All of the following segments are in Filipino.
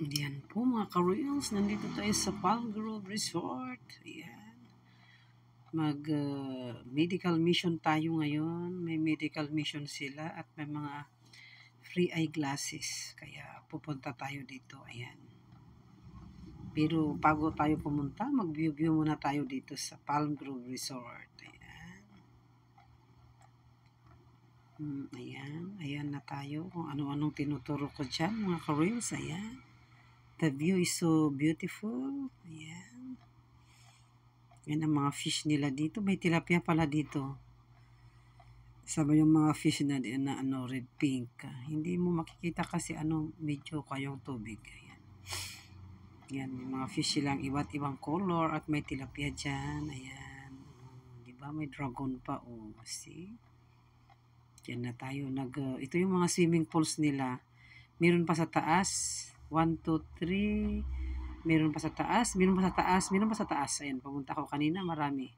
Yan po mga ka-reels, nandito tayo sa Palm Grove Resort. Ayan. Medical mission tayo ngayon. May medical mission sila at may mga free eyeglasses. Kaya pupunta tayo dito. Ayan. Pero bago tayo pumunta, mag-view muna tayo dito sa Palm Grove Resort. Ayan. Ayan na tayo. Kung ano-anong tinuturo ko dyan, mga ka-reels. Ayan. The view is so beautiful. Ayan. Yan ang mga fish nila dito. May tilapia pala dito. Sabi yung mga fish na red pink. Hindi mo makikita kasi medyo kayong tubig. Ayan. Yan, yung mga fish silang iba't ibang color at may tilapia dyan. Ayan. Diba? May dragon pa. See? Yan na tayo. Ito yung mga swimming pools nila. Meron pa sa taas. 1, 2, 3. Meron pa sa taas. Meron pa sa taas. Meron pa sa taas. Ayan, pumunta ko kanina. Marami.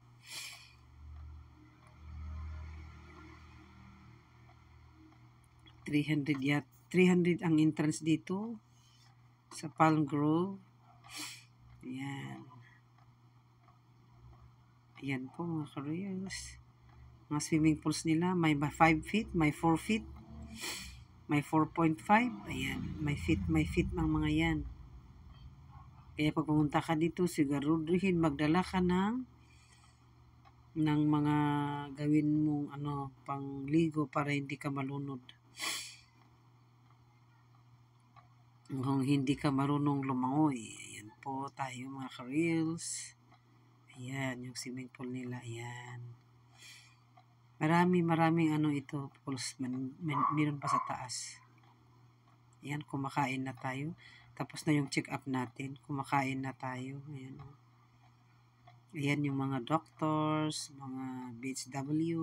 $300 ang entrance dito sa Palm Grove. Ayan. Ayan po mga ka-reels. Mga swimming pools nila. May 5 feet. May 4 feet. May 4.5. Ayan. May feet ang mga yan. Kaya pag pumunta ka dito, siguraduhin magdala ka ng mga gawin mong pangligo para hindi ka malunod. Kung hindi ka marunong lumangoy. Ayan po tayo mga ka-reels. Ayan, yung swimming pool nila. Ayan. Maraming ito, pools. Meron pa sa taas. Ayan, kumakain na tayo. Tapos na yung check-up natin. Kumakain na tayo. Ayan. Ayan yung mga doctors, mga BHW.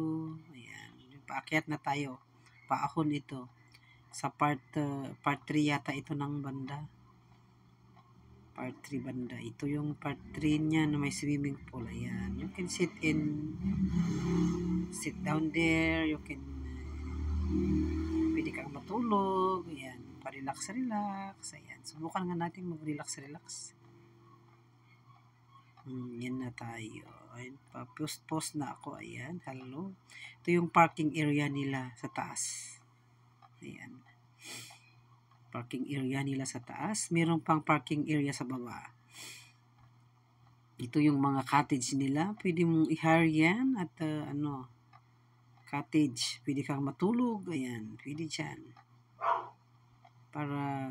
Ayan. Paakyat na tayo. Paahon ito. Sa part 3 yata ito ng banda. Part 3 banda. Ito yung part 3 niya na may swimming pool. Ayan. You can sit down there. You can pwede kang matulog. Ayan. Pa-relax. Ayan. Subukan nga natin mag-relax. Yan na tayo. Ayan. Pa-post na ako. Ayan. Hello. Ito yung parking area nila sa taas. Ayan. Parking area nila sa taas. Meron pang parking area sa baba. Ito yung mga cottage nila. Pwede mong i-hire yan at cottage. Pwede kang matulog. Ayan. Pwede dyan. Para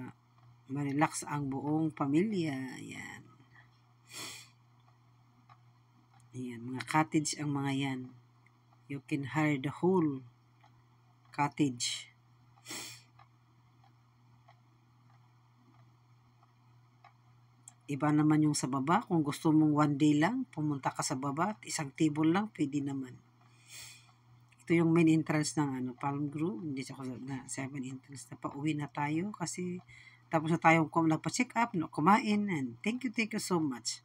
ma-relax ang buong pamilya. Ayan. Ayan. Mga cottage ang mga yan. You can hire the whole cottage. Iba naman yung sa baba. Kung gusto mong 1 day lang, pumunta ka sa baba at isang table lang, pwede naman. Ito yung main entrance ng Palm Grove. Hindi siya na 7 entrance na pauwi na tayo kasi tapos na tayo nagpa-check up, kumain. And thank you so much.